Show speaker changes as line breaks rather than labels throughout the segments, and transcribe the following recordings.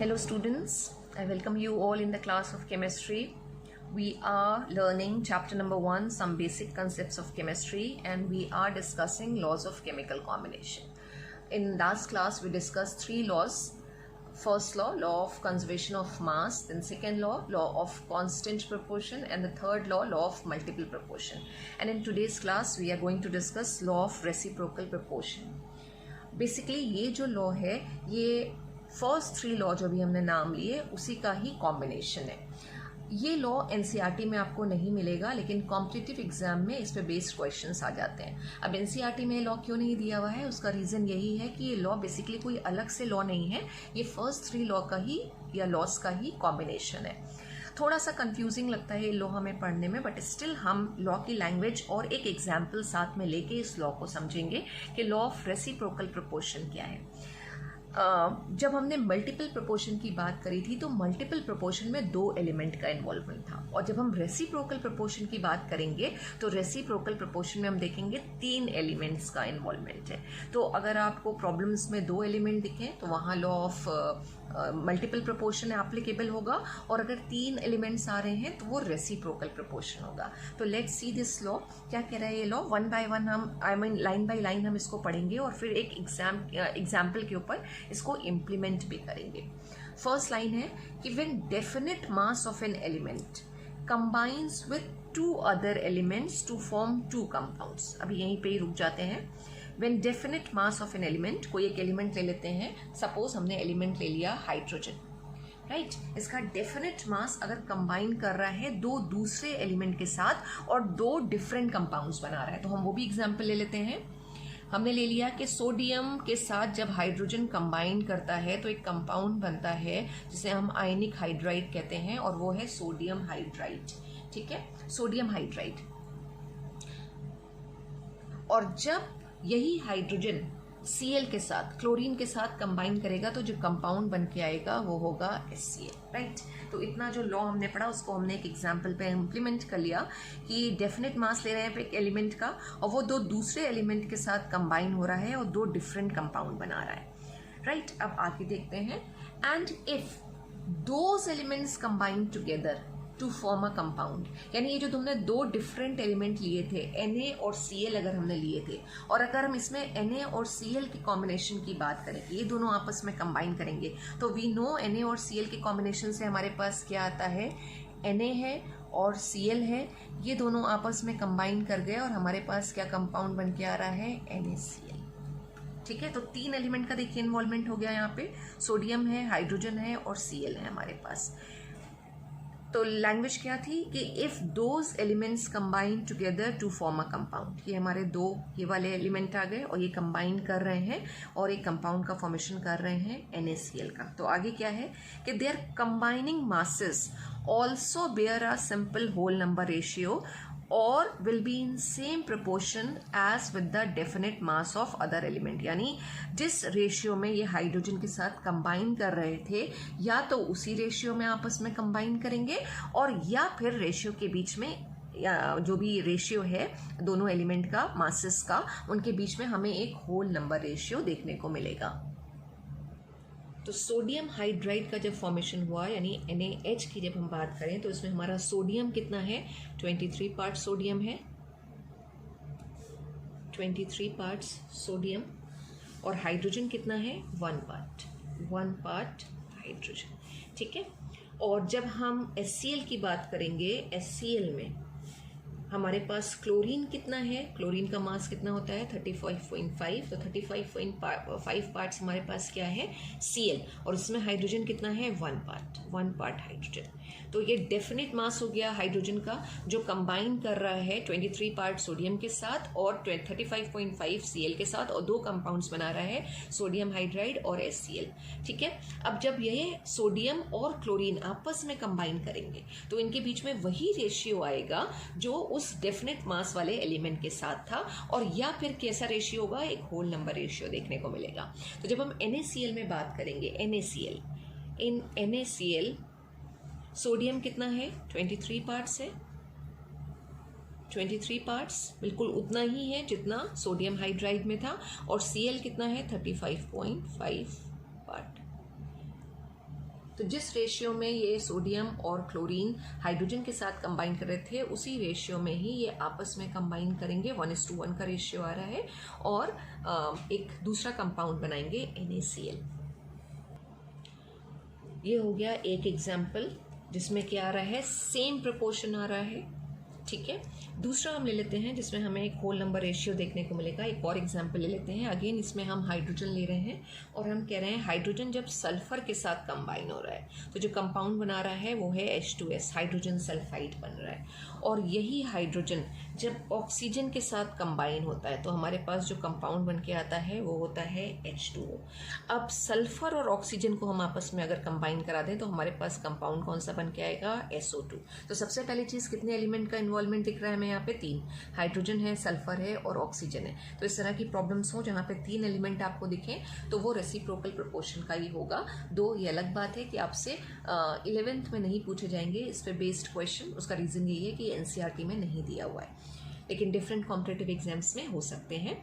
Hello students, I welcome you all in the class of chemistry. We are learning chapter number 1, some basic concepts of chemistry, and we are discussing laws of chemical combination. In last class we discussed 3 laws. First law, law of conservation of mass, then second law, law of constant proportion, and the third law, law of multiple proportion. And in today's class we are going to discuss law of reciprocal proportion. Basically ये जो law है ये first 3 law जो भी हमने नाम लिए उसी का ही कॉम्बिनेशन है. ये लॉ एनसीईआरटी में आपको नहीं मिलेगा, लेकिन कॉम्पिटिटिव एग्जाम में इस पे बेस्ड क्वेश्चंस आ जाते हैं. अब एनसीईआरटी में लॉ क्यों नहीं दिया हुआ है, उसका रीज़न यही है कि ये लॉ बेसिकली कोई अलग से लॉ नहीं है, ये फर्स्ट 3 लॉ का ही या लॉस का ही कॉम्बिनेशन है. थोड़ा सा कंफ्यूजिंग लगता है ये लॉ हमें पढ़ने में, बट स्टिल हम लॉ की लैंग्वेज और एक एग्जाम्पल साथ में लेके इस लॉ को समझेंगे कि लॉ ऑफ रेसिप्रोकल प्रोपोर्शन क्या है. जब हमने मल्टीपल प्रोपोर्शन की बात करी थी तो मल्टीपल प्रोपोर्शन में 2 एलिमेंट का इन्वॉल्वमेंट था, और जब हम रेसिप्रोकल प्रोपोर्शन की बात करेंगे तो रेसिप्रोकल प्रोपोर्शन में हम देखेंगे 3 एलिमेंट्स का इन्वॉल्वमेंट है. तो अगर आपको प्रॉब्लम्स में 2 एलिमेंट दिखें तो वहाँ law of multiple proportion applicable होगा, और अगर 3 एलिमेंट्स आ रहे हैं तो वो रेसिप्रोकल प्रोपोर्शन होगा. तो लेट्स सी दिस लॉ. क्या कह रहा है ये लॉ? 1 बाय 1 हम लाइन बाय लाइन हम इसको पढ़ेंगे और फिर एक एग्जाम्पल के ऊपर इसको इम्प्लीमेंट भी करेंगे. फर्स्ट लाइन है कि when definite mass of an element combines with 2 other elements to form 2 compounds. अभी यहीं पे ही रुक जाते हैं. When definite mass of an element, कोई एक एलिमेंट ले लेते हैं, सपोज हमने एलिमेंट ले लिया हाइड्रोजन, राइट. इसका डेफिनेट मास अगर कंबाइन कर रहा है 2 दूसरे एलिमेंट के साथ और 2 डिफरेंट कंपाउंड्स बना रहा है, तो हम वो भी एग्जाम्पल ले लेते हैं. हमने ले लिया कि सोडियम के साथ जब हाइड्रोजन कंबाइन करता है तो एक कंपाउंड बनता है जिसे हम आयनिक हाइड्राइड कहते हैं, और वो है सोडियम हाइड्राइड. ठीक है, सोडियम हाइड्राइड. और जब यही हाइड्रोजन Cl के साथ क्लोरीन के साथ कंबाइन करेगा तो जो कंपाउंड बन के आएगा वो होगा HCl, राइट. तो इतना जो लॉ हमने पढ़ा उसको हमने एक एग्जाम्पल पे इम्प्लीमेंट कर लिया कि डेफिनेट मास ले रहे हैं एक एलिमेंट का, और वो 2 दूसरे एलिमेंट के साथ कंबाइन हो रहा है और 2 डिफरेंट कंपाउंड बना रहा है, राइट. अब आगे देखते हैं. And if those elements combine together to form a compound, यानी ये जो तुमने 2 डिफरेंट एलिमेंट लिए थे Na और Cl अगर हमने लिए थे, और अगर हम इसमें Na और Cl की कॉम्बिनेशन की बात करें, ये दोनों आपस में कंबाइन करेंगे तो वी नो Na और Cl के कॉम्बिनेशन से हमारे पास क्या आता है, Na है और Cl है. ये दोनों आपस में कंबाइन कर गए और हमारे पास क्या कंपाउंड बन के आ रहा है, NaCl. ठीक है, तो 3 एलिमेंट का देखिए इन्वॉल्वमेंट हो गया यहाँ पे. सोडियम है, हाइड्रोजन है और Cl है हमारे पास. तो लैंग्वेज क्या थी कि if those elements combine together to form a compound. ये हमारे 2 ये वाले एलिमेंट आ गए और ये कंबाइन कर रहे हैं और एक कंपाउंड का फॉर्मेशन कर रहे हैं NaCl का. तो आगे क्या है कि their combining masses also bear a simple whole number ratio or will be in same proportion as with the definite mass of other element. यानी जिस रेशियो में ये हाइड्रोजन के साथ कंबाइन कर रहे थे, या तो उसी रेशियो में आपस में कंबाइन करेंगे, और या फिर रेशियो के बीच में या जो भी रेशियो है दोनों एलिमेंट का मासेस का, उनके बीच में हमें एक होल नंबर रेशियो देखने को मिलेगा. तो सोडियम हाइड्राइड का जब फॉर्मेशन हुआ, यानी NaH की जब हम बात करें तो इसमें हमारा सोडियम कितना है, 23 पार्ट्स सोडियम है, 23 पार्ट्स सोडियम, और हाइड्रोजन कितना है, 1 पार्ट हाइड्रोजन. ठीक है. और जब हम HCl की बात करेंगे, HCl में हमारे पास क्लोरीन कितना है, क्लोरीन का मास कितना होता है, 35.5. तो 35.5 पार्ट्स हमारे पास क्या है, Cl, और इसमें हाइड्रोजन कितना है, 1 पार्ट हाइड्रोजन. तो ये डेफिनेट मास हो गया हाइड्रोजन का जो कंबाइन कर रहा है 23 पार्ट सोडियम के साथ और 35.5 Cl के साथ, और 2 कंपाउंड्स बना रहा है सोडियम हाइड्राइड और HCl. ठीक है. अब जब ये सोडियम और क्लोरीन आपस में कंबाइन करेंगे तो इनके बीच में वही रेशियो आएगा जो उस डेफिनेट मास वाले एलिमेंट के साथ था, और या फिर कैसा रेशियो होगा, एक होल नंबर रेशियो देखने को मिलेगा. तो जब हम NaCl में बात करेंगे, इन NaCl सोडियम कितना है, 23 पार्ट्स है, 23 पार्ट्स बिल्कुल उतना ही है जितना सोडियम हाइड्राइड में था, और Cl कितना है, 35.5 पार्ट. तो जिस रेशियो में ये सोडियम और क्लोरीन हाइड्रोजन के साथ कंबाइन कर रहे थे उसी रेशियो में ही ये आपस में कंबाइन करेंगे, 1:1 का रेशियो आ रहा है, और एक दूसरा कंपाउंड बनाएंगे NaCl। ये हो गया एक एग्जाम्पल जिसमें क्या आ रहा है, सेम प्रोपोर्शन आ रहा है, ठीक है। दूसरा हम ले लेते हैं जिसमें हमें एक होल नंबर रेशियो देखने को मिलेगा। एक और एग्जांपल ले लेते हैं। अगेन इसमें हम हाइड्रोजन ले रहे हैं और हम कह रहे हैं हाइड्रोजन जब सल्फर के साथ कंबाइन हो रहा है तो जो कंपाउंड बना रहा है वो है H2S, हाइड्रोजन सल्फाइड बन रहा है। और यही हाइड्रोजन जब ऑक्सीजन के साथ कंबाइन होता है तो हमारे पास जो कंपाउंड बन के आता है वो होता है H2O। अब सल्फर और ऑक्सीजन को हम आपस में अगर कंबाइन करा दें तो हमारे पास कंपाउंड कौन सा बन के आएगा, SO2। तो सबसे पहली चीज़, कितने एलिमेंट का इन्वॉल्वमेंट दिख रहा है हमें यहाँ पे, 3। हाइड्रोजन है, सल्फर है और ऑक्सीजन है। तो इस तरह की प्रॉब्लम्स हो जहाँ पे 3 एलिमेंट आपको दिखें तो वो रेसिप्रोकल प्रोपोर्शन का ही होगा। दो ये अलग बात है कि आपसे 11th में नहीं पूछे जाएंगे इस पे बेस्ड क्वेश्चन। उसका रीज़न यही है कि NCERT में नहीं दिया हुआ है, लेकिन डिफरेंट कॉम्पिटिटिव एग्जाम्स में हो सकते हैं।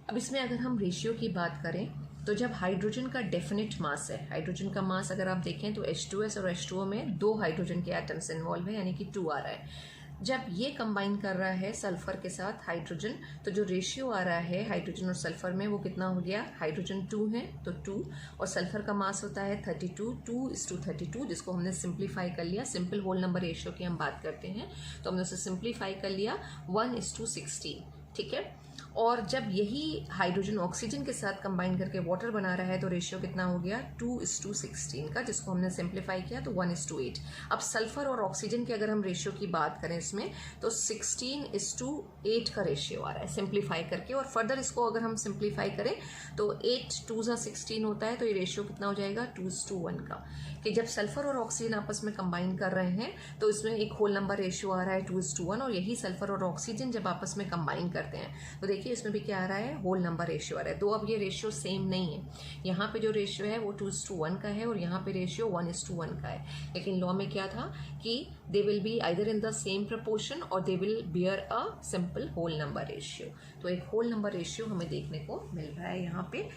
अब इसमें अगर हम रेशियो की बात करें तो जब हाइड्रोजन का डेफिनेट मास है, हाइड्रोजन का मास अगर आप देखें तो H2S और H2O में 2 हाइड्रोजन के एटम्स इन्वॉल्व है, यानी कि 2 आ रहा है। जब ये कंबाइन कर रहा है सल्फर के साथ हाइड्रोजन तो जो रेशियो आ रहा है हाइड्रोजन और सल्फर में वो कितना हो गया, हाइड्रोजन 2 है तो 2 और सल्फर का मास होता है 32, 2:32, जिसको हमने सिंप्लीफाई कर लिया। सिंपल होल नंबर रेशियो की हम बात करते हैं तो हमने उसे सिंप्लीफाई कर लिया 1:16, ठीक है। और जब यही हाइड्रोजन ऑक्सीजन के साथ कंबाइन करके वाटर बना रहा है तो रेशियो कितना हो गया, 2:16 का, जिसको हमने सिंप्लीफाई किया तो 1:8। अब सल्फर और ऑक्सीजन की अगर हम रेशियो की बात करें इसमें तो 16:8 का रेशियो आ रहा है सिंप्लीफाई करके। और फर्दर इसको अगर हम सिंप्लीफाई करें तो 8 2 16 होता है, तो ये रेशियो कितना हो जाएगा, 2:1 का। कि जब सल्फर और ऑक्सीजन आपस में कंबाइन कर रहे हैं तो इसमें एक होल नंबर रेशियो आ रहा है 2:1, और यही सल्फर और ऑक्सीजन जब आपस में कंबाइन करते हैं तो देखिए इसमें भी क्या आ रहा है, होल नंबर रेशियो आ रहा है। तो अब ये रेशियो सेम नहीं है, यहाँ पे जो रेशियो है वो 2:1 का है और यहाँ पे रेशियो 1:1 का है। लेकिन लॉ में क्या था कि they will be either in the same proportion और they will bear a simple whole number ratio. तो एक होल नंबर रेशियो हमें देखने को मिल रहा है यहाँ पे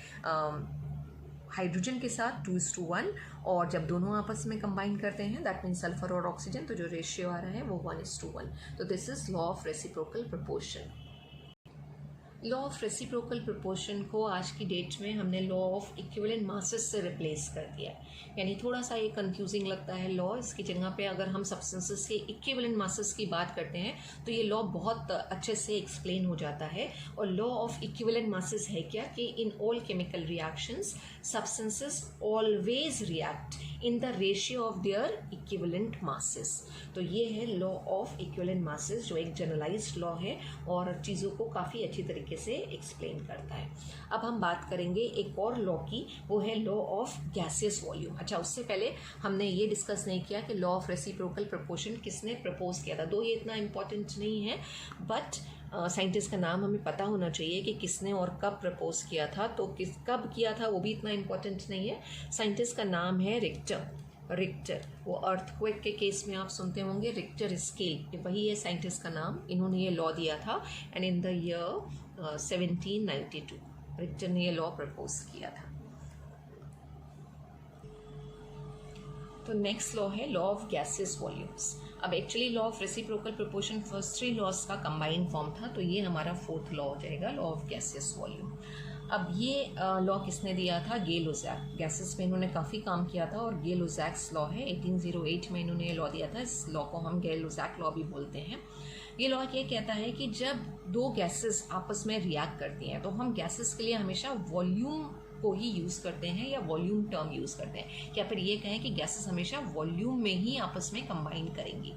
हाइड्रोजन के साथ 2:1, और जब दोनों आपस में कंबाइन करते हैं दैट मीन सल्फर और ऑक्सीजन तो जो रेशियो आ रहा है वो 1:1। तो this is law of reciprocal proportion. Law of reciprocal proportion को आज की डेट में हमने लॉ ऑफ इक्विवेलेंट मासेस से रिप्लेस कर दिया है। यानी थोड़ा सा ये कंफ्यूजिंग लगता है लॉ, इसकी जगह पे अगर हम सब्सटेंसेस के इक्विवेलेंट मासेस की बात करते हैं तो ये लॉ बहुत अच्छे से एक्सप्लेन हो जाता है। और लॉ ऑफ इक्विवेलेंट मासेस है क्या कि in all chemical reactions substances always react in the ratio of their equivalent masses. तो ये है लॉ ऑफ इक्विवेलेंट मासेस जो एक जनरलाइज्ड लॉ है और चीज़ों को काफ़ी अच्छी तरीके से एक्सप्लेन करता है। अब हम बात करेंगे एक और लॉ की, वो है लॉ ऑफ गैसियस वॉल्यूम। अच्छा, उससे पहले हमने ये डिस्कस नहीं किया कि लॉ ऑफ रेसिप्रोकल प्रोपोर्शन किसने प्रपोज किया था। दो ये इतना इम्पोर्टेंट नहीं है, बट साइंटिस्ट का नाम हमें पता होना चाहिए कि किसने और कब प्रपोज किया था। तो कब किया था वो भी इतना इम्पोर्टेंट नहीं है। साइंटिस्ट का नाम है रिक्टर। वो अर्थक्वेक के केस में आप सुनते होंगे रिक्टर स्केल, वही है साइंटिस्ट का नाम। इन्होंने ये लॉ दिया था and in the year 1792 Richter ने ये लॉ प्रपोज किया था। तो नेक्स्ट लॉ है लॉ ऑफ गैसियस वॉल्यूम्स। अब actually law of reciprocal proportion first 3 laws का कंबाइंड फॉर्म था, तो ये हमारा 4th लॉ हो जाएगा, लॉ ऑफ गैसियस वॉल्यूम। अब ये लॉ किसने दिया था, गे-लुज़ैक। गैसेस में इन्होंने काफ़ी काम किया था और गे-लुज़ैक्स लॉ है, 1808 में इन्होंने ये लॉ दिया था। इस लॉ को हम गे-लुज़ैक लॉ भी बोलते हैं। ये लॉ ये कहता है कि जब दो गैसेस आपस में रिएक्ट करती हैं तो हम गैसेस के लिए हमेशा वॉल्यूम को ही यूज़ करते हैं या वॉल्यूम टर्म यूज़ करते हैं, या फिर ये कहें कि गैसेस हमेशा वॉल्यूम में ही आपस में कंबाइन करेंगी।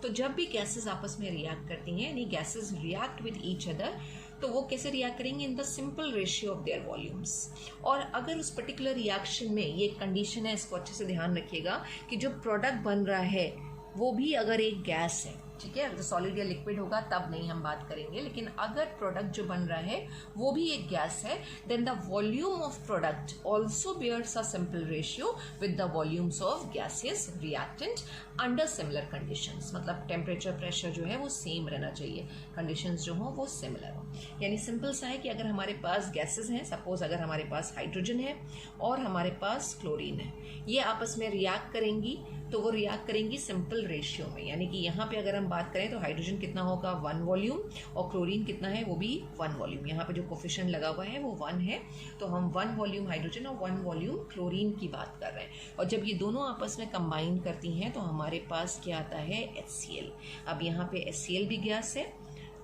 तो जब भी गैसेस आपस में रिएक्ट करती हैं यानी gases react with each other, तो वो कैसे रिएक्ट करेंगे, in the simple ratio of their volumes. और अगर उस पर्टिकुलर रिएक्शन में ये कंडीशन है, इसको अच्छे से ध्यान रखिएगा कि जो प्रोडक्ट बन रहा है वो भी अगर एक गैस है ठीक है। अगर सॉलिड या लिक्विड होगा तब नहीं हम बात करेंगे, लेकिन अगर प्रोडक्ट जो बन रहा है वो भी एक गैस है, then the volume of product also bears a simple ratio with the volumes of gases reactant under similar conditions. मतलब टेम्परेचर प्रेशर जो है वो सेम रहना चाहिए, कंडीशंस जो हो वो सिमिलर हो। यानी सिंपल सा है कि अगर हमारे पास गैसेस हैं, सपोज अगर हमारे पास हाइड्रोजन है और हमारे पास क्लोरीन है, ये आपस में रिएक्ट करेंगी तो वो रिएक्ट करेंगी सिंपल रेशियो में। यानी कि यहाँ पे अगर हम बात करें तो हाइड्रोजन कितना होगा 1 वॉल्यूम और क्लोरीन कितना है वो भी 1 वॉल्यूम। यहाँ पे जो कोफिशिएंट लगा हुआ है वो 1 है, तो हम 1 वॉल्यूम हाइड्रोजन और 1 वॉल्यूम क्लोरीन की बात कर रहे हैं। और जब ये दोनों आपस में कंबाइन करती हैं तो हमारे पास क्या आता है HCl। अब यहाँ पे HCl भी गैस है,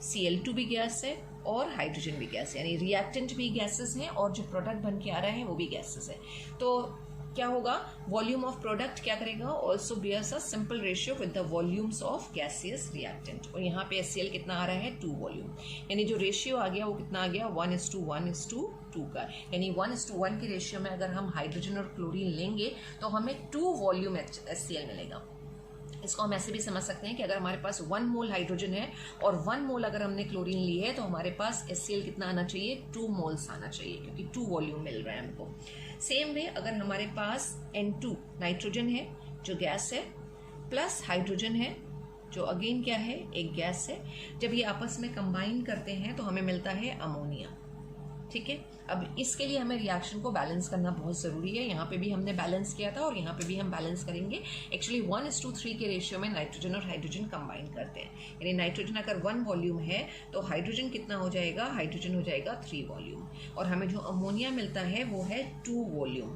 Cl2 भी गैस है और हाइड्रोजन भी गैस है, यानी रिएक्टेंट भी गैसेस हैं और जो प्रोडक्ट बन के आ रहा है वो भी गैसेस है। तो क्या होगा, वॉल्यूम ऑफ प्रोडक्ट क्या करेगा, also bears a simple ratio with the volumes of gaseous reactant. और यहाँ पे HCl कितना आ रहा है 2 वॉल्यूम, यानी जो रेशियो आ गया वो कितना आ गया 1:1:2 का। यानी 1:1 की रेशियो में अगर हम हाइड्रोजन और क्लोरीन लेंगे तो हमें 2 वॉल्यूम HCl मिलेगा। इसको हम ऐसे भी समझ सकते हैं कि अगर हमारे पास 1 मोल हाइड्रोजन है और 1 मोल अगर हमने क्लोरीन ली है तो हमारे पास HCl कितना आना चाहिए 2 मोल्स आना चाहिए, क्योंकि 2 वॉल्यूम मिल रहा है हमको। सेम वे अगर हमारे पास N2 नाइट्रोजन है जो गैस है प्लस हाइड्रोजन है जो अगेन क्या है एक गैस है, जब ये आपस में कंबाइन करते हैं तो हमें मिलता है अमोनिया। ठीक है, अब इसके लिए हमें रिएक्शन को बैलेंस करना बहुत ज़रूरी है। यहाँ पे भी हमने बैलेंस किया था और यहाँ पे भी हम बैलेंस करेंगे। एक्चुअली 1:3 के रेशियो में नाइट्रोजन और हाइड्रोजन कंबाइन करते हैं, यानी नाइट्रोजन अगर 1 वॉल्यूम है तो हाइड्रोजन कितना हो जाएगा, हाइड्रोजन हो जाएगा 3 वॉल्यूम और हमें जो अमोनिया मिलता है वो है 2 वॉल्यूम।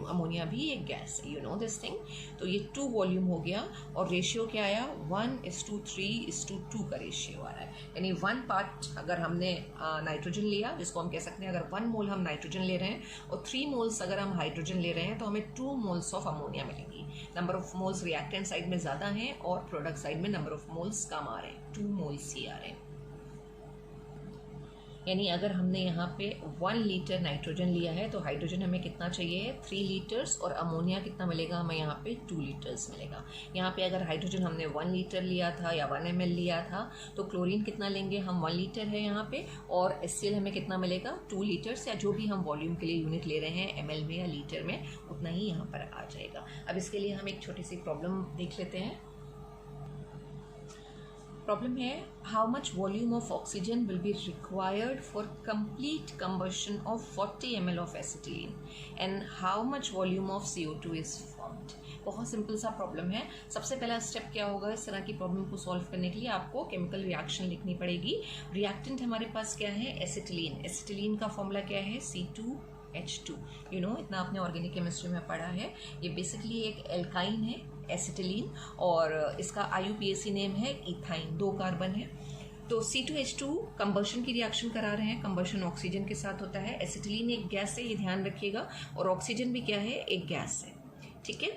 अमोनिया भी एक गैस है, यू नो दिस थिंग। तो ये 2 वॉल्यूम हो गया और रेशियो क्या आया 1:3:2 का रेशियो आ रहा है। यानी 1 पार्ट अगर हमने नाइट्रोजन लिया, जिसको हम कह सकते हैं अगर 1 मोल हम नाइट्रोजन ले रहे हैं और 3 मोल्स अगर हम हाइड्रोजन ले रहे हैं तो हमें 2 मोल्स ऑफ अमोनिया मिलेगी। Number of moles reactant side में ज़्यादा हैं और प्रोडक्ट साइड में नंबर ऑफ मोल्स कम आ रहे हैं, 2 मोल्स ही आ रहे हैं। यानी अगर हमने यहाँ पे 1 लीटर नाइट्रोजन लिया है तो हाइड्रोजन हमें कितना चाहिए 3 लीटर्स और अमोनिया कितना मिलेगा हमें यहाँ पे 2 लीटर्स मिलेगा। यहाँ पे अगर हाइड्रोजन हमने 1 लीटर लिया था या 1 ml लिया था तो क्लोरीन कितना लेंगे हम 1 लीटर है यहाँ पे, और HCl हमें कितना मिलेगा 2 लीटर्स, या जो भी हम वॉल्यूम के लिए यूनिट ले रहे हैं ml में या लीटर में उतना ही यहाँ पर आ जाएगा। अब इसके लिए हम एक छोटी सी प्रॉब्लम देख लेते हैं। प्रॉब्लम है how much volume of oxygen will be required for complete combustion of 40 ml of acetylene and how much volume of CO2 is formed. बहुत सिंपल सा प्रॉब्लम है। सबसे पहला स्टेप क्या होगा, इस तरह की प्रॉब्लम को सॉल्व करने के लिए आपको केमिकल रिएक्शन लिखनी पड़ेगी। रिएक्टेंट हमारे पास क्या है एसिटिलीन, एसिटिलीन का फॉर्मूला क्या है C2H2। यू नो इतना आपने ऑर्गेनिक केमिस्ट्री में पढ़ा है। ये बेसिकली एक एल्काइन है एसिटिलीन और इसका IUPAC नेम है इथाइन, 2 कार्बन है। तो C2H2 कंबशन की रिएक्शन करा रहे हैं, कंबशन ऑक्सीजन के साथ होता है। एसिटिलीन एक गैस है, ये ध्यान रखिएगा, और ऑक्सीजन भी क्या है एक गैस है। ठीक है,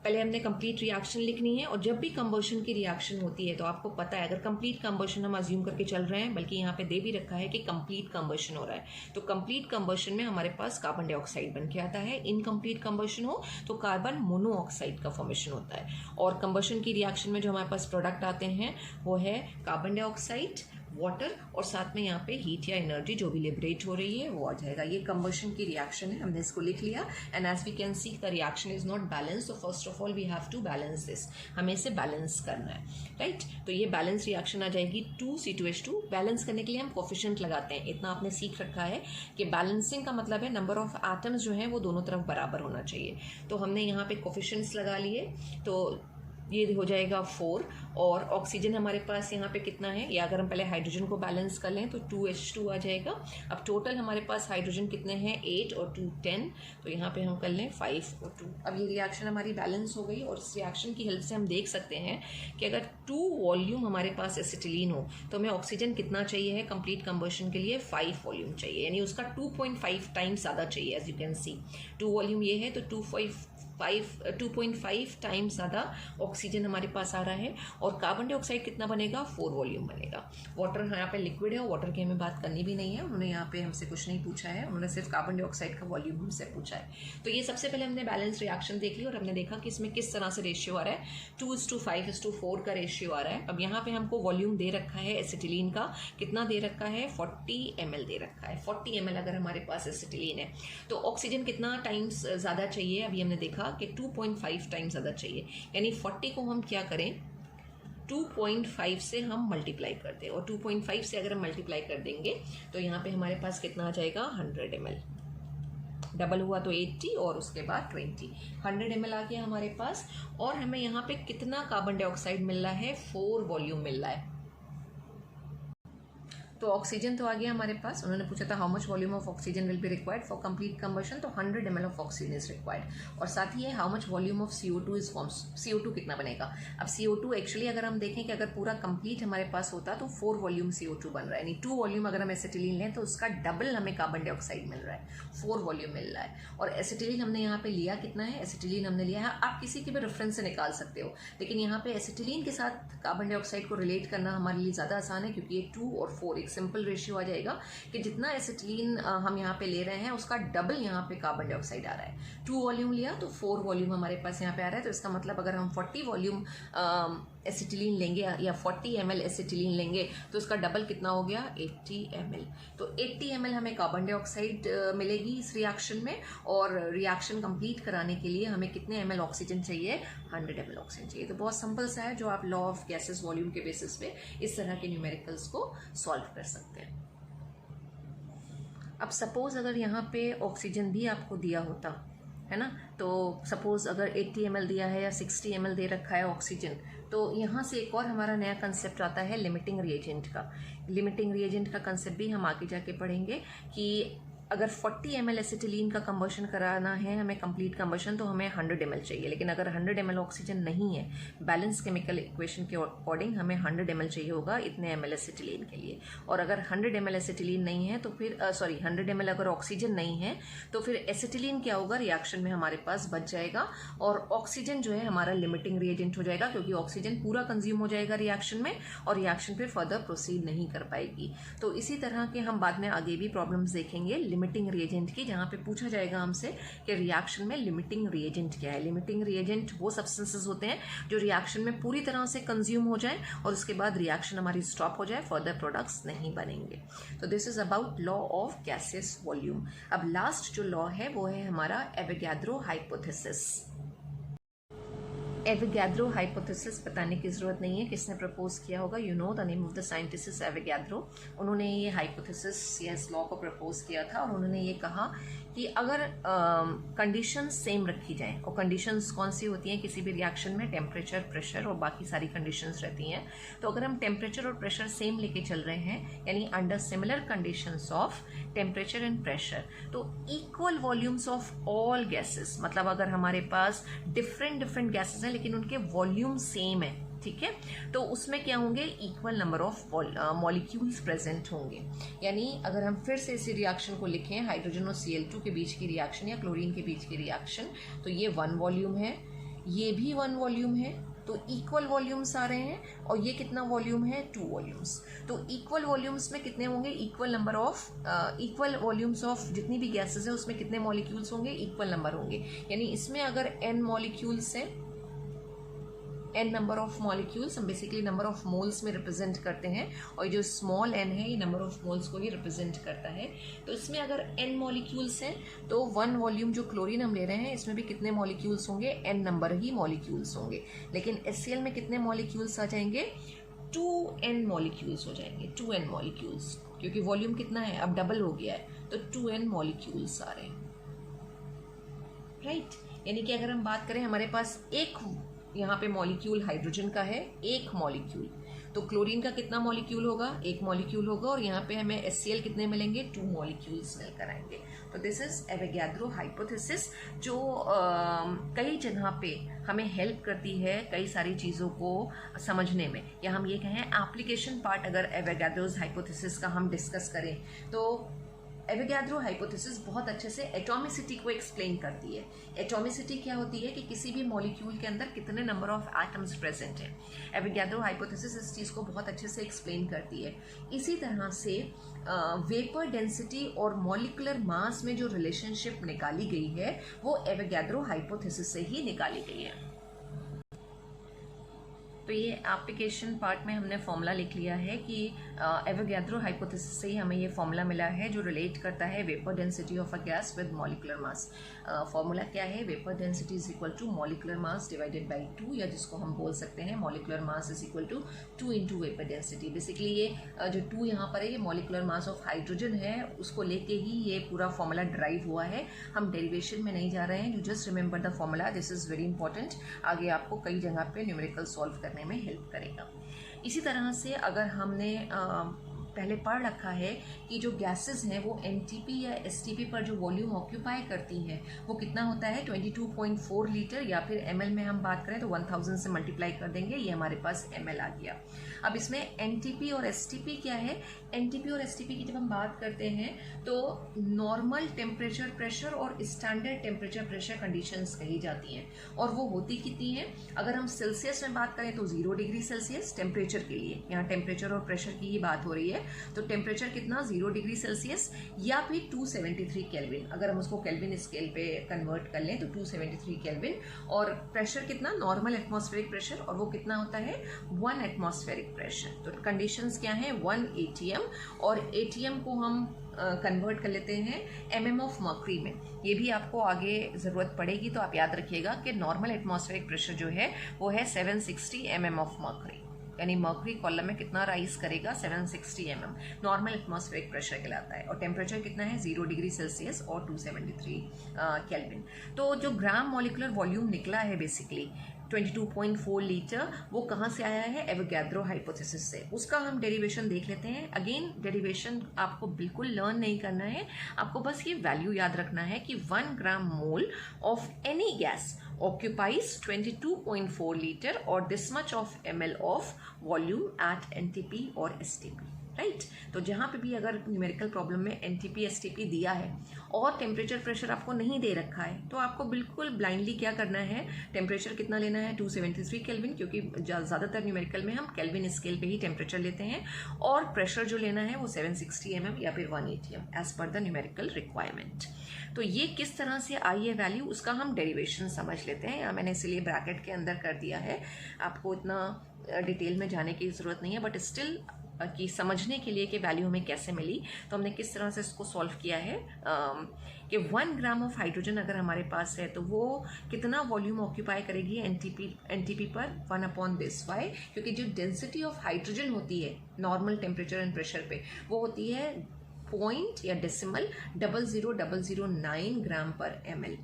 पहले हमने कंप्लीट रिएक्शन लिखनी है और जब भी कंबशन की रिएक्शन होती है तो आपको पता है अगर कंप्लीट कंबशन हम अज्यूम करके चल रहे हैं, बल्कि यहाँ पे दे भी रखा है कि कंप्लीट कंबशन हो रहा है, तो कंप्लीट कंबशन में हमारे पास कार्बन डाइऑक्साइड बन के आता है। इनकम्प्लीट कंबशन हो तो कार्बन मोनोऑक्साइड का फॉर्मेशन होता है। और कंबशन की रिएक्शन में जो हमारे पास प्रोडक्ट आते हैं वो है कार्बन डाइऑक्साइड, वाटर और साथ में यहाँ पे हीट या एनर्जी जो भी लिबरेट हो रही है वो आ जाएगा। ये कंबशन की रिएक्शन है, हमने इसको लिख लिया। And as we can see the reaction is not balance, तो first of all we have to balance this, हमें इसे बैलेंस करना है, राइट। तो ये बैलेंस रिएक्शन आ जाएगी 2C2H2। बैलेंस करने के लिए हम कोफिशिएंट लगाते हैं, इतना आपने सीख रखा है कि बैलेंसिंग का मतलब है नंबर ऑफ एटम्स जो है वो दोनों तरफ बराबर होना चाहिए। तो हमने यहाँ पे कोफिशिएंट्स लगा लिए, तो ये हो जाएगा 4 और ऑक्सीजन हमारे पास यहाँ पे कितना है, या अगर हम पहले हाइड्रोजन को बैलेंस कर लें तो 2H2 आ जाएगा। अब टोटल हमारे पास हाइड्रोजन कितने हैं 8 और 2 10, तो यहाँ पे हम कर लें 5 और 2। अब ये रिएक्शन हमारी बैलेंस हो गई और इस रिएक्शन की हेल्प से हम देख सकते हैं कि अगर 2 वॉल्यूम हमारे पास एसिटिलीन हो तो हमें ऑक्सीजन कितना चाहिए है कंप्लीट कंबशन के लिए 5 वॉल्यूम चाहिए, यानी उसका 2.5 टाइम्स ज़्यादा चाहिए। As you can see 2 volume ये है तो 2.5 टाइम्स ज़्यादा ऑक्सीजन हमारे पास आ रहा है, और कार्बन डाइऑक्साइड कितना बनेगा, 4 वॉल्यूम बनेगा। वाटर यहाँ पे लिक्विड है और वाटर की हमें बात करनी भी नहीं है, उन्होंने यहाँ पे हमसे कुछ नहीं पूछा है, उन्होंने सिर्फ कार्बन डाइऑक्साइड का वॉल्यूम हमसे पूछा है। तो ये सबसे पहले हमने बैलेंस रिएक्शन देख ली और हमने देखा कि इसमें किस तरह से रेशियो आ रहा है, 2:5:4 का रेशियो आ रहा है। अब यहाँ पे हमको वॉल्यूम दे रखा है एसिटिलीन का, कितना दे रखा है, 40 ml दे रखा है। 40 ml अगर हमारे पास एसिटिलीन है तो ऑक्सीजन कितना टाइम्स ज़्यादा चाहिए, अभी हमने देखा कि 2.5 टाइम्स ज़्यादा चाहिए। यानी 40 को हम क्या करें, 2.5 से हम मल्टीप्लाई कर दें, और 2.5 से अगर हम मल्टीप्लाई कर देंगे तो यहाँ पे हमारे पास कितना आ जाएगा, 100 ml। डबल हुआ तो 80 और उसके बाद 20, 100 ml आ गया हमारे पास। और हमें यहाँ पे कितना कार्बन डाइऑक्साइड मिल रहा है, 4 वॉल्यूम मिल रहा है। तो ऑक्सीजन तो आ गया हमारे पास, उन्होंने पूछा था how much volume of oxygen will be required for complete combustion, तो 100 ml of oxygen is required. और साथ ही है how much volume of CO2 is forms, CO2 कितना बनेगा। अब CO2 एक्चुअली अगर हम देखें कि अगर पूरा कंप्लीट हमारे पास होता तो 4 वॉल्यूम CO2 बन रहा है, यानी 2 वॉल्यूम अगर हम एसिटिलीन लें तो उसका डबल हमें कार्बन डाइऑक्साइड मिल रहा है, 4 वॉल्यूम मिल रहा है। और एसिटिलीन हमने यहाँ पे लिया कितना है, एसिटिलीन हमने लिया है, आप किसी के भी रेफरेंस से निकाल सकते हो, लेकिन यहाँ पे एसिटिलीन के साथ कार्बन डाइऑक्साइड को रिलेट करना हमारे लिए ज़्यादा आसान है, क्योंकि ये 2 और 4 एक सिंपल रेशियो आ जाएगा कि जितना एसिटिलीन हम यहाँ पे ले रहे हैं उसका डबल यहाँ पे कार्बन डाइऑक्साइड आ रहा है। 2 वॉल्यूम लिया तो 4 वॉल्यूम हमारे पास यहाँ पे आ रहा है, तो इसका मतलब अगर हम 40 वॉल्यूम एसिटिलीन लेंगे या 40 ml एसिटिलीन लेंगे तो उसका डबल कितना हो गया, 80 ml। तो 80 ml हमें कार्बन डाइऑक्साइड मिलेगी इस रिएक्शन में, और रिएक्शन कंप्लीट कराने के लिए हमें कितने ml ऑक्सीजन चाहिए, 100 ml ऑक्सीजन चाहिए। तो बहुत सिंपल सा है, जो आप लॉ ऑफ गैसेस वॉल्यूम के बेसिस पे इस तरह के न्यूमेरिकल्स को सॉल्व कर सकते हैं। अब सपोज अगर यहाँ पे ऑक्सीजन भी आपको दिया होता है ना, तो सपोज अगर 80 ml दिया है या 60 ml दे रखा है ऑक्सीजन, तो यहाँ से एक और हमारा नया कंसेप्ट आता है लिमिटिंग रिएजेंट का। लिमिटिंग रिएजेंट का कंसेप्ट भी हम आगे जाके पढ़ेंगे कि अगर 40 ml एसिटिलीन का कंबशन कराना है हमें कंप्लीट कंबशन, तो हमें 100 ml चाहिए, लेकिन अगर 100 ml ऑक्सीजन नहीं है, बैलेंस केमिकल इक्वेशन के अकॉर्डिंग हमें 100 ml चाहिए होगा इतने ml एसिटिलीन के लिए। और अगर 100 ml एसिटिलीन नहीं है तो फिर 100 ml अगर ऑक्सीजन नहीं है तो फिर एसिटिलीन क्या होगा, रिएक्शन में हमारे पास बच जाएगा, और ऑक्सीजन जो है हमारा लिमिटिंग रिएजेंट हो जाएगा, क्योंकि ऑक्सीजन पूरा कंज्यूम हो जाएगा रिएक्शन में, और रिएक्शन फिर फर्दर प्रोसीड नहीं कर पाएगी। तो इसी तरह के हम बाद में आगे भी प्रॉब्लम्स देखेंगे लिमिटिंग रिएजेंट की, जहां पे पूछा जाएगा हमसे कि रिएक्शन में लिमिटिंग रिएजेंट क्या है। लिमिटिंग रिएजेंट वो सब्सटेंसेस होते हैं जो रिएक्शन में पूरी तरह से कंज्यूम हो जाए और उसके बाद रिएक्शन हमारी स्टॉप हो जाए, फर्दर प्रोडक्ट्स नहीं बनेंगे। तो this is about law of gases volume. अब लास्ट जो लॉ है वो है हमारा एवोगैड्रो हाइपोथेसिस। एवोगैड्रो हाइपोथेसिस बताने की जरूरत नहीं है, किसने प्रपोज किया होगा, you know the name of the scientist is Avogadro. उन्होंने ये हाइपोथेसिस या इस लॉ को प्रपोज किया था, और उन्होंने ये कहा कि अगर कंडीशन सेम रखी जाएं, और कंडीशंस कौन सी होती हैं किसी भी रिएक्शन में, टेम्परेचर, प्रेशर और बाकी सारी कंडीशंस रहती हैं। तो अगर हम टेम्परेचर और प्रेशर सेम लेके चल रहे हैं, यानी under similar conditions of temperature and pressure, तो equal volumes of all gases, मतलब अगर हमारे पास डिफरेंट गैसेस हैं लेकिन उनके वॉल्यूम सेम है, ठीक है, तो उसमें क्या होंगे, equal number of molecules present होंगे। यानी अगर हम फिर से इसी रिएक्शन को लिखें, हाइड्रोजन और Cl2 के बीच की रिएक्शन या क्लोरीन के बीच की रिएक्शन, तो ये 1 वॉल्यूम है, ये भी 1 वॉल्यूम है, तो इक्वल वॉल्यूम्स आ रहे हैं, और ये कितना वॉल्यूम है, 2 वॉल्यूम्स। तो इक्वल वॉल्यूम्स में कितने होंगे, equal number of equal volumes of जितनी भी गैसेस है उसमें कितने मॉलिक्यूल्स होंगे, इक्वल नंबर होंगे। यानी इसमें अगर n मॉलिक्यूल्स हैं, n नंबर ऑफ मॉलिक्यूल्स हम बेसिकली नंबर ऑफ मोल्स में रिप्रेजेंट करते हैं, और जो स्मॉल n है ये नंबर ऑफ मोल्स को ही रिप्रेजेंट करता है। तो इसमें अगर n मॉलिक्यूल्स हैं तो 1 वॉल्यूम जो क्लोरीन हम ले रहे हैं इसमें भी कितने मॉलिक्यूल्स होंगे, n नंबर ही मॉलिक्यूल्स होंगे। लेकिन HCl में कितने मॉलिक्यूल्स आ जाएंगे, 2n मॉलिक्यूल्स हो जाएंगे, 2n मॉलिक्यूल्स, क्योंकि वॉल्यूम कितना है अब डबल हो गया है, तो 2n मॉलिक्यूल्स आ रहे हैं, राइट। यानी कि अगर हम बात करें हमारे पास एक यहाँ पे मॉलिक्यूल हाइड्रोजन का है, एक मॉलिक्यूल, तो क्लोरीन का कितना मॉलिक्यूल होगा, एक मॉलिक्यूल होगा, और यहाँ पे हमें HCl कितने मिलेंगे, 2 मॉलिक्यूल्स मिलकर आएंगे। तो दिस इज एवोगैड्रो हाइपोथेसिस, जो कई जगह पे हमें हेल्प करती है कई सारी चीज़ों को समझने में, या हम ये कहें एप्लीकेशन पार्ट अगर एवोगैड्रोस हाइपोथेसिस का हम डिस्कस करें तो एवोगैड्रो हाइपोथेसिस बहुत अच्छे से एटॉमिसिटी को एक्सप्लेन करती है। एटॉमिसिटी क्या होती है कि किसी भी मॉलिक्यूल के अंदर कितने नंबर ऑफ एटम्स प्रेजेंट हैं। एवोगैड्रो हाइपोथेसिस इस चीज़ को बहुत अच्छे से एक्सप्लेन करती है। इसी तरह से वेपर डेंसिटी और मॉलिक्यूलर मास में जो रिलेशनशिप निकाली गई है वो एवोगैड्रो हाइपोथेसिस से ही निकाली गई है। तो ये एप्लीकेशन पार्ट में हमने फॉर्मूला लिख लिया है कि एवोगैड्रो हाइपोथेसिस से ही हमें ये फॉर्मूला मिला है जो रिलेट करता है vapour density of a gas with molecular mass. Formula क्या है? Vapour density is equal to molecular mass divided by 2, या जिसको हम बोल सकते हैं molecular mass is equal to 2 into vapour density. Basically ये जो 2 यहाँ पर है ये मॉलिक्यूलर मास ऑफ हाइड्रोजन है, उसको लेके ही ये पूरा फॉर्मूला ड्राइव हुआ है। हम डेरिवेशन में नहीं जा रहे हैं, you just remember the formula, this is very important. आगे आपको कई जगह पे न्यूमेरिकल सॉल्व करने में हेल्प करेगा। इसी तरह से अगर हमने पहले पढ़ रखा है कि जो गैसेस हैं वो एनटीपी या एसटीपी पर जो वॉल्यूम ऑक्यूपाई करती हैं वो कितना होता है 22.4 लीटर, या फिर एमएल में हम बात करें तो 1000 से मल्टीप्लाई कर देंगे, ये हमारे पास एमएल आ गया। अब इसमें एनटीपी और एसटीपी क्या है? एनटीपी और एसटीपी की जब हम बात करते हैं तो नॉर्मल टेम्परेचर प्रेशर और स्टैंडर्ड टेम्परेचर प्रेशर कंडीशंस कही जाती हैं, और वो होती कितनी हैं? अगर हम सेल्सियस में बात करें तो 0 डिग्री सेल्सियस टेम्परेचर के लिए, यहाँ टेम्परेचर और प्रेशर की ही बात हो रही है, तो टेम्परेचर कितना 0 डिग्री सेल्सियस या फिर 273 केल्विन। अगर हम उसको केल्विन स्केल पे कन्वर्ट कर लें तो 273 केल्विन, और प्रेशर कितना? नॉर्मल एटमॉस्फेरिक प्रेशर, और वो कितना होता है 1 एटमॉस्फेरिक प्रेशर। तो कंडीशंस क्या है? 1 ATM, और ATM को हम कन्वर्ट कर लेते हैं mm ऑफ मर्करी में। ये भी आपको आगे ज़रूरत पड़ेगी, तो आप याद रखिएगा कि नॉर्मल एटमॉस्फेरिक प्रेशर जो है वो है 760 mm ऑफ मर्करी, यानी मर्करी कॉलम में कितना राइज करेगा 760 mm, नॉर्मल एटमॉस्फेरिक प्रेशर कहलाता है। और टेम्परेचर कितना है 0 डिग्री सेल्सियस और 273 केल्विन। तो जो ग्राम मॉलिक्यूलर वॉल्यूम निकला है बेसिकली 22.4 लीटर, वो कहाँ से आया है? एवोगैड्रो हाइपोथेसिस से। उसका हम डेरिवेशन देख लेते हैं। अगेन डेरिवेशन आपको बिल्कुल लर्न नहीं करना है, आपको बस ये वैल्यू याद रखना है कि 1 gram mole of any gas occupies 22.4 liter or this much of ml of volume at NTP or STP, right. तो जहाँ पे भी अगर न्यूमेरिकल प्रॉब्लम में NTP STP दिया है और टेम्परेचर प्रेशर आपको नहीं दे रखा है, तो आपको बिल्कुल ब्लाइंडली क्या करना है? टेम्परेचर कितना लेना है 273 केल्विन, क्योंकि ज़्यादातर न्यूमेरिकल में हम केल्विन स्केल पे ही टेम्परेचर लेते हैं, और प्रेशर जो लेना है वो 760 mm या फिर 1 ATM as per the numerical requirement. तो ये किस तरह से आई है वैल्यू, उसका हम डेरिवेशन समझ लेते हैं। यहाँ मैंने इसलिए ब्रैकेट के अंदर कर दिया है, आपको इतना डिटेल में जाने की ज़रूरत नहीं है, बट स्टिल कि समझने के लिए कि वैल्यू हमें कैसे मिली, तो हमने किस तरह से इसको सॉल्व किया है कि 1 ग्राम ऑफ हाइड्रोजन अगर हमारे पास है तो वो कितना वॉल्यूम ऑक्यूपाई करेगी एनटीपी पर 1/this। वाई? क्योंकि जो डेंसिटी ऑफ हाइड्रोजन होती है नॉर्मल टेम्परेचर एंड प्रेशर पे वो होती है पॉइंट या डेसिमल 00009 ग्राम पर ml।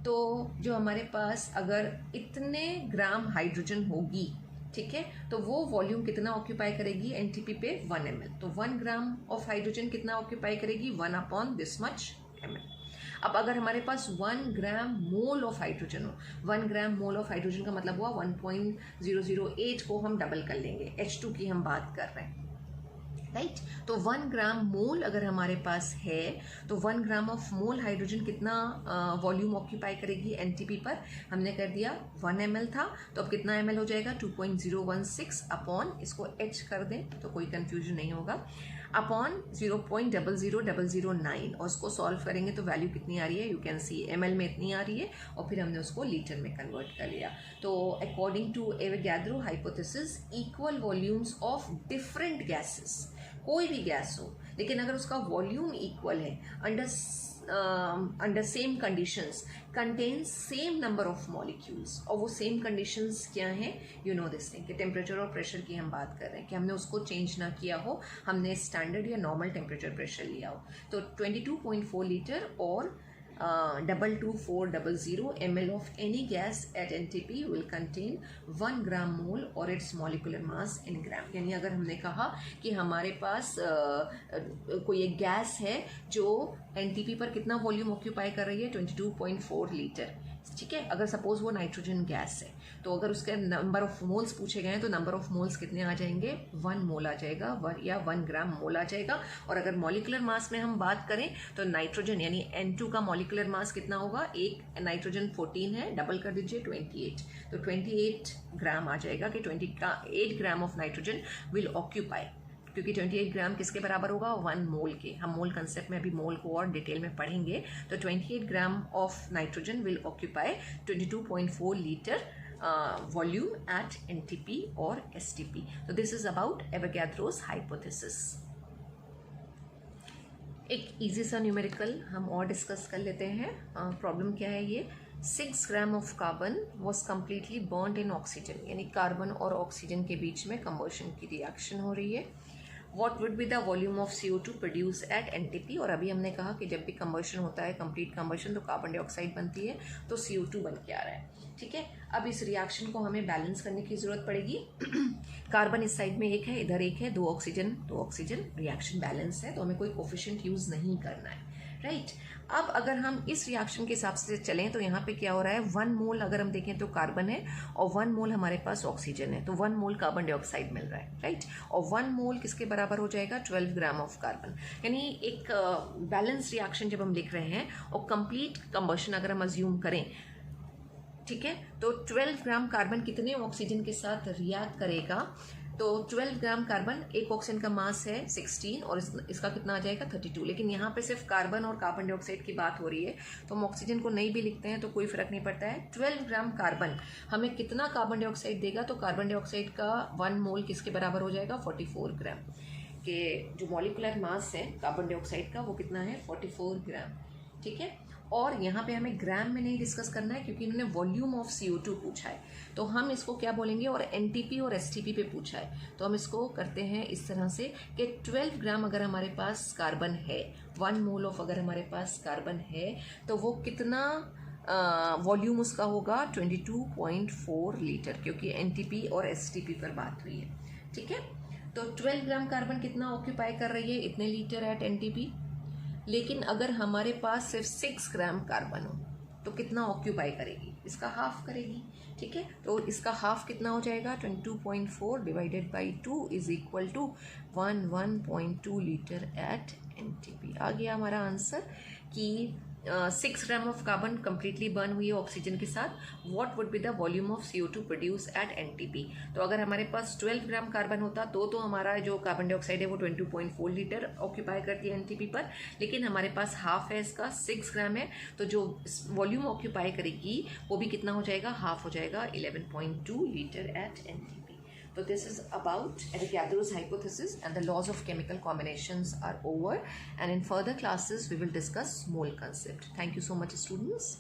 तो जो हमारे पास अगर इतने ग्राम हाइड्रोजन होगी, ठीक है, तो वो वॉल्यूम कितना ऑक्यूपाई करेगी एनटीपी पे 1 ml। तो 1 ग्राम ऑफ हाइड्रोजन कितना ऑक्यूपाई करेगी 1/this much ml। अब अगर हमारे पास 1 ग्राम मोल ऑफ हाइड्रोजन हो, 1 ग्राम मोल ऑफ हाइड्रोजन का मतलब हुआ 1.008 को हम डबल कर लेंगे, H2 की हम बात कर रहे हैं, राइट। तो 1 ग्राम मोल अगर हमारे पास है तो 1 ग्राम ऑफ मोल हाइड्रोजन कितना वॉल्यूम ऑक्यूपाई करेगी एनटीपी पर? हमने कर दिया 1 ml था, तो अब कितना ml हो जाएगा 2.016 अपॉन, इसको h कर दें तो कोई कंफ्यूजन नहीं होगा, अपॉन 0.00009, और उसको सॉल्व करेंगे तो वैल्यू कितनी आ रही है? यू कैन सी ml में इतनी आ रही है, और फिर हमने उसको लीटर में कन्वर्ट कर लिया। तो according to Avogadro hypothesis equal volumes of different gases, कोई भी गैस हो लेकिन अगर उसका वॉल्यूम इक्वल है under same conditions contain same number of molecules, और वो सेम कंडीशंस क्या हैं? यू नो दिस थिंग कि टेम्परेचर और प्रेशर की हम बात कर रहे हैं कि हमने उसको चेंज ना किया हो, हमने स्टैंडर्ड या नॉर्मल टेम्परेचर प्रेशर लिया हो। तो 22.4 लीटर और 22400 ml of any gas at NTP will contain 1 gram mole or its molecular mass in gram। यानी अगर हमने कहा कि हमारे पास कोई एक गैस है जो NTP पर कितना वॉल्यूम ऑक्यूपाई कर रही है 22.4 लीटर, ठीक है। अगर सपोज वो नाइट्रोजन गैस है तो अगर उसके नंबर ऑफ मोल्स पूछे गए हैं तो नंबर ऑफ मोल्स कितने आ जाएंगे, 1 मोल आ जाएगा, 1 ग्राम मोल आ जाएगा। और अगर मॉलिक्यूलर मास में हम बात करें तो नाइट्रोजन यानी N2 का मॉलिक्यूलर मास कितना होगा, एक नाइट्रोजन 14 है, डबल कर दीजिए 28, तो 28 ग्राम आ जाएगा कि 28 gram of nitrogen will occupy, क्योंकि 28 ग्राम किसके बराबर होगा, 1 मोल के। हम मोल कंसेप्ट में अभी मोल को और डिटेल में पढ़ेंगे। तो 28 gram of nitrogen will occupy 22.4 litre volume at NTP और STP। तो this is about Avogadro's hypothesis. एक इजी सा न्यूमेरिकल हम और डिस्कस कर लेते हैं। प्रॉब्लम क्या है ये, 6 gram of carbon was completely burned in oxygen, यानी कार्बन और ऑक्सीजन के बीच में कंबशन की रिएक्शन हो रही है। What would be the volume of CO2 produced at NTP? और अभी हमने कहा कि जब भी कंबशन होता है, कंप्लीट कंबशन, तो कार्बन डाइऑक्साइड बनती है, तो CO2 बन के आ रहा है। ठीक है, अब इस रिएक्शन को हमें बैलेंस करने की जरूरत पड़ेगी। कार्बन इस साइड में एक है, इधर एक है, दो ऑक्सीजन, रिएक्शन बैलेंस है, तो हमें कोई कोफिशिएंट यूज नहीं करना है, राइट। अब अगर हम इस रिएक्शन के हिसाब से चलें तो यहाँ पे क्या हो रहा है, 1 मोल अगर हम देखें तो कार्बन है और 1 मोल हमारे पास ऑक्सीजन है, तो 1 मोल कार्बन डाइऑक्साइड मिल रहा है, राइट। और 1 मोल किसके बराबर हो जाएगा, 12 ग्राम ऑफ कार्बन। यानी एक बैलेंस रिएक्शन जब हम लिख रहे हैं और कंप्लीट कंबशन अगर हम अज्यूम करें, ठीक है, तो 12 ग्राम कार्बन कितने ऑक्सीजन के साथ रिएक्ट करेगा, तो 12 ग्राम कार्बन, एक ऑक्सीजन का मास है 16 और इसका कितना आ जाएगा 32। लेकिन यहाँ पे सिर्फ कार्बन और कार्बन डाइऑक्साइड की बात हो रही है, तो हम ऑक्सीजन को नहीं भी लिखते हैं तो कोई फर्क नहीं पड़ता है। 12 ग्राम कार्बन हमें कितना कार्बन डाइऑक्साइड देगा, तो कार्बन डाइऑक्साइड का 1 मोल किसके बराबर हो जाएगा, 44 ग्राम के। जो मॉलिक्यूलर मास है कार्बन डाइऑक्साइड का वो कितना है, 44 ग्राम, ठीक है। और यहाँ पे हमें ग्राम में नहीं डिस्कस करना है क्योंकि इन्होंने वॉल्यूम ऑफ CO2 पूछा है, तो हम इसको क्या बोलेंगे, और NTP और STP पे पूछा है तो हम इसको करते हैं इस तरह से कि 12 ग्राम अगर हमारे पास कार्बन है, 1 मोल ऑफ अगर हमारे पास कार्बन है, तो वो कितना वॉल्यूम उसका होगा, 22.4 लीटर, क्योंकि NTP और STP पर बात हुई है, ठीक है। तो 12 ग्राम कार्बन कितना ऑक्यूपाई कर रही है, इतने लीटर एट NTP। लेकिन अगर हमारे पास सिर्फ 6 ग्राम कार्बन हो तो कितना ऑक्यूपाई करेगी, इसका हाफ करेगी, ठीक है। तो इसका हाफ कितना हो जाएगा, 22.4 divided by 2 is equal to 11.2 litre at NTP। आ गया हमारा आंसर कि 6 gram of carbon completely burn हुई है ऑक्सीजन के साथ। What would be the volume of CO2 produce at NTP। तो अगर हमारे पास 12 ग्राम कार्बन होता तो हमारा जो कार्बन डाइऑक्साइड है वो 22.4 लीटर ऑक्यूपाई करती है NTP पर, लेकिन हमारे पास हाफ है इसका, 6 ग्राम है, तो जो वॉल्यूम ऑक्यूपाई करेगी वो भी कितना हो जाएगा, हाफ हो जाएगा, 11.2 litre at NTP। So this is about Avogadro's hypothesis, and the laws of chemical combinations are over, and in further classes we will discuss mole concept. Thank you so much, students.